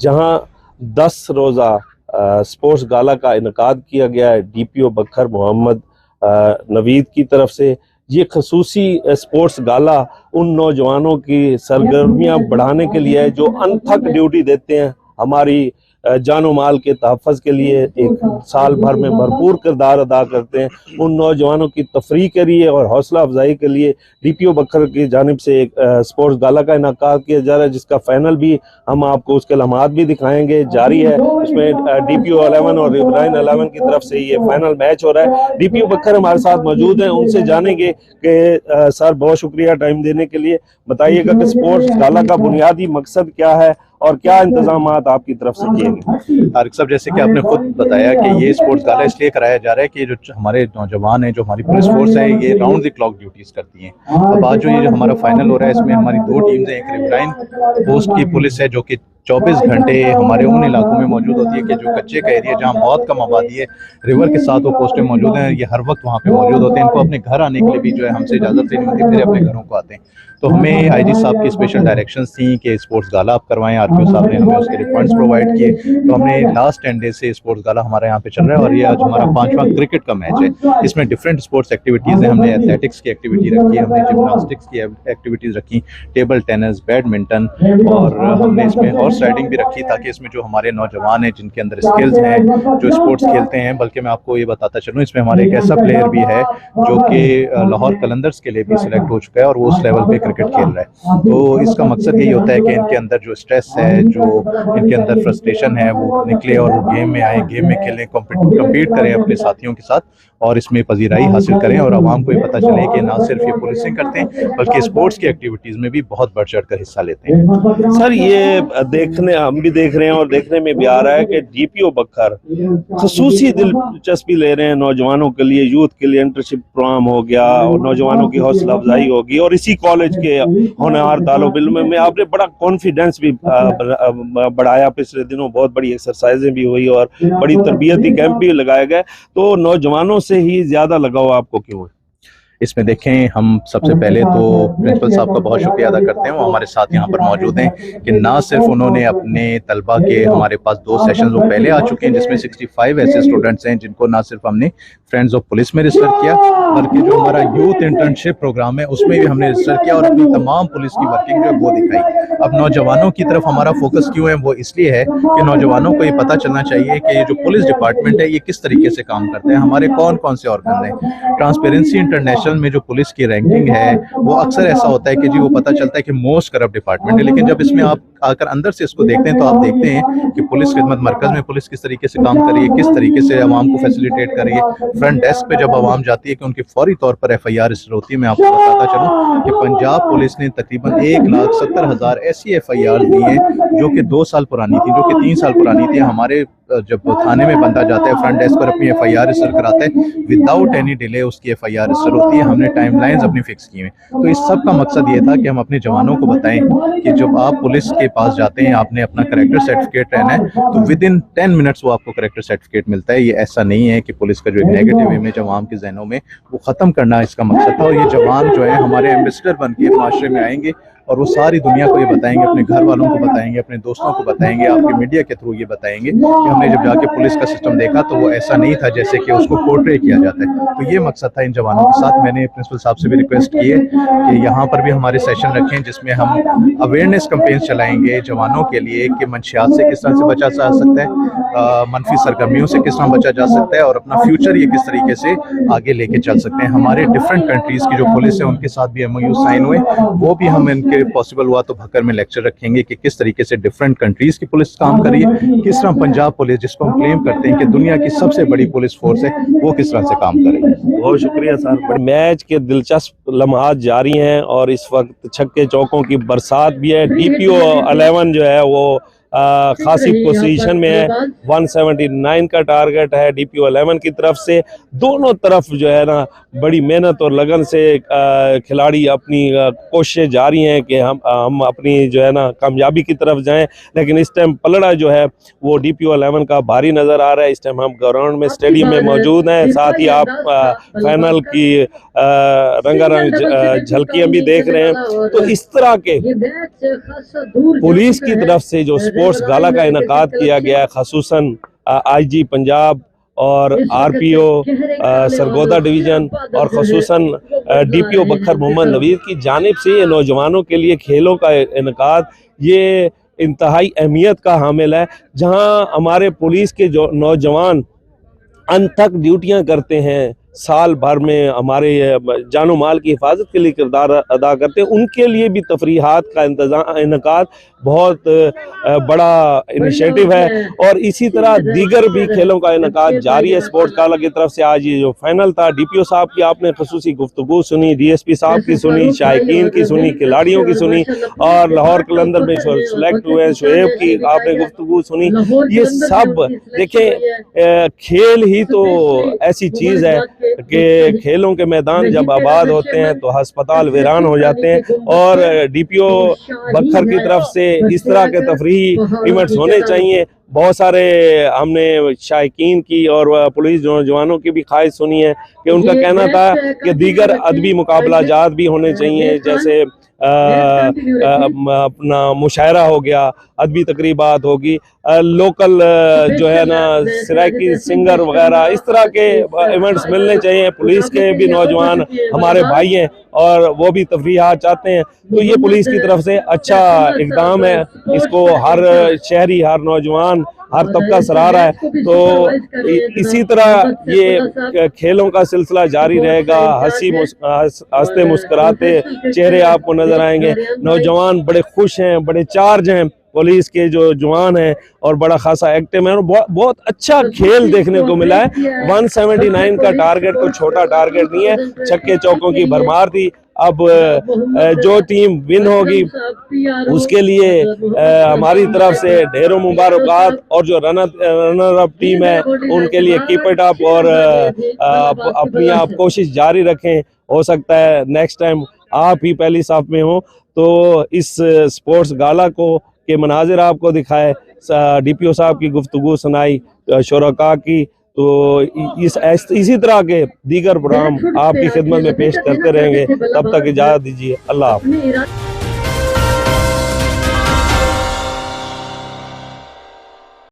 जहां 10 रोज़ा स्पोर्ट्स गाला का इनकाद किया गया है DPO बखर मोहम्मद नवीद की तरफ से। ये खसूसी स्पोर्ट्स गाला उन नौजवानों की सरगर्मियां बढ़ाने के लिए है जो अनथक ड्यूटी देते हैं, हमारी जान माल के तहफ़्फ़ुज़ के लिए एक साल भर में भरपूर किरदार अदा करते हैं। उन नौजवानों की तफरीह के लिए और हौसला अफजाई के लिए DPO बखर की जानिब से एक स्पोर्ट्स गाला का इनकाद किया जा रहा है, जिसका फाइनल भी हम आपको उसके लम्हात भी दिखाएंगे, जारी है। उसमें DPO 11 और इब्राहिम 11 की तरफ से ये फाइनल मैच हो रहा है। DPO बखर हमारे साथ मौजूद हैं, उनसे जानेंगे कि सर बहुत शुक्रिया टाइम देने के लिए। बताइएगा कि स्पोर्ट्स गाला का बुनियादी मकसद क्या है और क्या इंतजाम आपकी तरफ से किए गए? तारिक साहब, जैसे कि आपने खुद बताया कि ये स्पोर्ट्स गाला इसलिए कराया जा रहा है कि जो हमारे नौजवान हैं, जो हमारी पुलिस फोर्स है, ये राउंड द क्लॉक ड्यूटीज करती हैं। अब आज जो हमारा फाइनल हो रहा है, इसमें हमारी 2 टीम्स हैं। एक रिवराइन पोस्ट की पुलिस है जो कि 24 घंटे हमारे उन इलाकों में मौजूद होती है कि जो कच्चे का एरिया जहाँ बहुत कम आबादी है, रिवर के साथ वो पोस्टें मौजूद हैं। ये हर वक्त वहाँ पे मौजूद होते हैं। इनको अपने घर आने के लिए भी जो है हमसे इजाज़त लेनी होती है, फिर अपने घरों को आते हैं। तो हमें IG साहब की स्पेशल डायरेक्शंस थी कि स्पोर्ट्स गाला आप करवाएं। RPO साहब ने हमें उसके लिए फंड्स प्रोवाइड किए। तो हमने लास्ट 10 डेज से स्पोर्ट्स गाला हमारे यहाँ पे चल रहा है और ये आज हमारा 5वां क्रिकेट का मैच है। इसमें डिफरेंट स्पोर्ट्स एक्टिविटीज़ हैं। हमने एथलेटिक्स की एक्टिविटी रखी, हमने जिम्नास्टिक्स की एक्टिविटीज़ रखी, टेबल टेनिस, बैडमिंटन, और हमने इसमें हॉर्स राइडिंग भी रखी ताकि इसमें जो हमारे नौजवान हैं जिनके अंदर स्किल्स हैं, जो स्पोर्ट्स खेलते हैं। बल्कि मैं आपको ये बताता चलूँ, इसमें हमारे एक ऐसा प्लेयर भी है जो कि लाहौर कलंदर्स के लिए भी सिलेक्ट हो चुका है और वो उस लेवल पे क्रिकेट खेल रहा है। तो इसका मकसद यही होता है कि इनके अंदर जो स्ट्रेस है, जो इनके अंदर फ्रस्ट्रेशन है, वो निकले और वो गेम में आए, गेम में खेलें, कम्पीट करें अपने साथियों के साथ और इसमें पजीराई हासिल करें और आवाम को ये पता चले कि ना सिर्फ ये पुलिसिंग करते हैं बल्कि स्पोर्ट्स की एक्टिविटीज़ में भी बहुत बढ़ चढ़ कर हिस्सा लेते हैं। सर, ये देखने हम भी देख रहे हैं और देखने में भी आ रहा है कि DPO बखर खसूसी दिलचस्पी ले रहे हैं नौजवानों के लिए, यूथ के लिए इंटर्नशिप प्रोग्राम हो गया और नौजवानों की हौसला अफजाई होगी। और इसी कॉलेज के होनहार तालिब इल्म में आपने बड़ा कॉन्फिडेंस भी बढ़ाया। पिछले दिनों बहुत बड़ी एक्सरसाइजें भी हुई और बड़ी तरबियती कैंप भी लगाए गए। तो नौजवानों से ही ज्यादा लगाव आपको क्यों है? इसमें देखें, हम सबसे पहले तो प्रिंसिपल साहब का बहुत शुक्रिया अदा करते हैं। वो हमारे साथ यहाँ पर मौजूद हैं कि ना सिर्फ उन्होंने अपने तलबा के, हमारे पास 2 सेशंस वो पहले आ चुके हैं जिसमें 65 ऐसे स्टूडेंट्स हैं जिनको ना सिर्फ हमने फ्रेंड्स ऑफ पुलिस में रजिस्टर किया, बल्कि जो हमारा यूथ इंटर्नशिप प्रोग्राम है उसमें भी हमने रजिस्टर किया और अपनी तमाम पुलिस की वर्किंग जो है वो दिखाई। अब नौजवानों की तरफ हमारा फोकस क्यों है, वो इसलिए है कि नौजवानों को ये पता चलना चाहिए कि ये जो पुलिस डिपार्टमेंट है ये किस तरीके से काम करते हैं, हमारे कौन कौन से ऑर्गन हैं। ट्रांसपेरेंसी इंटरनेशनल में जो पुलिस की रैंकिंग है वो अक्सर ऐसा होता है कि जी वो पता चलता है कि मोस्ट करप्ट डिपार्टमेंट है, लेकिन जब इसमें आप आकर अंदर से इसको देखते हैं तो आप देखते हैं कि पुलिस खिदमत मरकज में पुलिस किस तरीके से काम कर रही है, किस तरीके से आवाम को फैसिलिटेट कर रही है। फ्रंट डेस्क पे जब आवाम जाती है कि उनकी फौरी तौर पर FIR रजिस्टर होती है। मैं आपको बताता चलूँ कि पंजाब पुलिस ने तकरीबन 1,70,000 ऐसी FIR दी हैं जो कि 2 साल पुरानी थी, जो कि 3 साल पुरानी थी। हमारे जब थाने में बंदा जाता है, फ्रंट डेस्क पर अपनी FIR रजिस्टर कराता है, विदाउट एनी डिले उसकी FIR रजिस्टर होती है। हमने टाइमलाइंस अपनी फिक्स की हैं। तो इस सब का मकसद ये था कि हम अपने जवानों को बताएं कि जब आप पुलिस के पास जाते हैं, आपने अपना करेक्टर सर्टिफिकेट रहना है तो विद इन 10 मिनट्स वो आपको करेक्टर सर्टिफिकेट मिलता है। ये ऐसा नहीं है कि पुलिस का जो एक नेगेटिव इमेज अवाम के जहनों में वो ख़त्म करना इसका मकसद था। और ये जवान जो है हमारे एम्बेसडर बन के माशरे में आएंगे और वो सारी दुनिया को ये बताएंगे, अपने घर वालों को बताएंगे, अपने दोस्तों को बताएंगे, आपके मीडिया के थ्रू ये बताएंगे कि हमने जब जाके पुलिस का सिस्टम देखा तो वो ऐसा नहीं था जैसे कि उसको पोर्ट्रे किया जाता है। तो ये मकसद था इन जवानों के साथ। मैंने प्रिंसिपल साहब से भी रिक्वेस्ट की है कि यहाँ पर भी हमारे सेशन रखें जिसमें हम अवेयरनेस कैंपेन चलाएंगे जवानों के लिए कि मंशियात से किस तरह से बचा जा सकता है, मनफी सरगर्मियों से किस तरह बचा जा सकता है और अपना फ्यूचर ये किस तरीके से आगे लेके चल सकते हैं। हमारे डिफरेंट कंट्रीज़ की जो पुलिस है उनके साथ भी MOU साइन हुए, वो भी हम इनके पॉसिबल हुआ तो भक्कर में लेक्चर रखेंगे कि किस तरीके से डिफरेंट कंट्रीज की पुलिस काम कर रही है, किस तरह पंजाब पुलिस, जिसको हम क्लेम करते हैं कि दुनिया की सबसे बड़ी पुलिस फोर्स है, वो किस तरह से काम कर रही है। बहुत शुक्रिया सर। मैच के दिलचस्प लम्हात जारी हैं और इस वक्त छक्के चौकों की बरसात भी है। DPO 11 जो है वो खासी पोजीशन में है। 179 का टारगेट है DPO 11 की तरफ से। दोनों तरफ जो है ना बड़ी मेहनत और लगन से खिलाड़ी अपनी कोशिशें जारी हैं कि हम अपनी जो है ना कामयाबी की तरफ जाएं। लेकिन इस टाइम पलड़ा जो है वो DPO 11 का भारी नज़र आ रहा है। इस टाइम हम ग्राउंड में स्टेडियम में मौजूद हैं, साथ ही आप फाइनल की रंगारंग झलकियां भी देख रहे हैं। तो इस तरह के पुलिस की तरफ से जो स्पोर्ट्स गाला का इनकाद किया गया है, खसूसन IG पंजाब और RPO सरगोदा डिवीज़न और खसूसन DPO बखर मोहम्मद नवीद की जानिब से ये नौजवानों के लिए खेलों का इनकाद ये इंतहाई अहमियत का हामिल है, जहां हमारे पुलिस के जो नौजवान अनथक ड्यूटियां करते हैं, साल भर में हमारे जानो माल की हिफाजत के लिए किरदार अदा करते हैं, उनके लिए भी तफरीहात का इनकाद बहुत बड़ा इनिशिएटिव है। और इसी तरह दीगर भी खेलों का इनकाद जारी है स्पोर्ट्स गाला की तरफ से। आज ये जो फाइनल था, DPO साहब की आपने खसूसी गुफ्तगू सुनी, DSP साहब की सुनी, शायकीन की सुनी, खिलाड़ियों की सुनी, और लाहौर कलंदर में सिलेक्ट हुए शोएब की आपने गुफ्तगू सुनी। ये सब देखें, खेल ही तो ऐसी चीज़ है कि खेलों के मैदान जब आबाद होते हैं तो अस्पताल वीरान हो जाते हैं। और DPO बखर की तरफ से इस तरह के तफरीही इवेंट्स होने चाहिए। बहुत सारे हमने शायकीन की और पुलिस नौजवानों की भी ख्वाहिश सुनी है कि उनका कहना था कि दीगर अदबी मुकाबला जात भी होने चाहिए, जैसे अपना मुशायरा हो गया, अदबी तकरीबात होगी, लोकल जो है ना सराकी सिंगर वगैरह, इस तरह के इवेंट्स मिलने चाहिए। पुलिस के भी नौजवान हमारे भाई हैं और वो भी तफरीहात चाहते हैं, तो ये पुलिस की तरफ से अच्छा इक़दाम है। इसको हर शहरी, हर नौजवान, हर तबका सराह रहा है। तो इसी तरह ये खेलों का सिलसिला जारी रहेगा। हंसते मुस्कुराते चेहरे आपको नजर आएंगे। नौजवान बड़े खुश हैं, बड़े चार्ज हैं, पुलिस के जो जवान हैं, और बड़ा खासा एक्टिव है। बहुत अच्छा खेल देखने को मिला है। 179 का टारगेट कोई छोटा टारगेट नहीं है, छक्के चौकों की भरमार थी। अब जो टीम विन होगी उसके लिए हमारी तरफ से ढेरों मुबारकबाद, और जो रनर अप टीम है उनके लिए कीप इट अप, और अपनी आप कोशिश जारी रखें। हो सकता है नेक्स्ट टाइम आप ही पहली साफ में हो तो इस स्पोर्ट्स गाला को के मनाजिर आपको दिखाए, DPO साहब की गुफ्तगू सुनाई, शुरका की। तो इसी तरह के दीगर प्रोग्राम आपकी खिदमत में पेश करते रहेंगे। तब तक इजाज़त दीजिए। अल्लाह हाफ़िज़।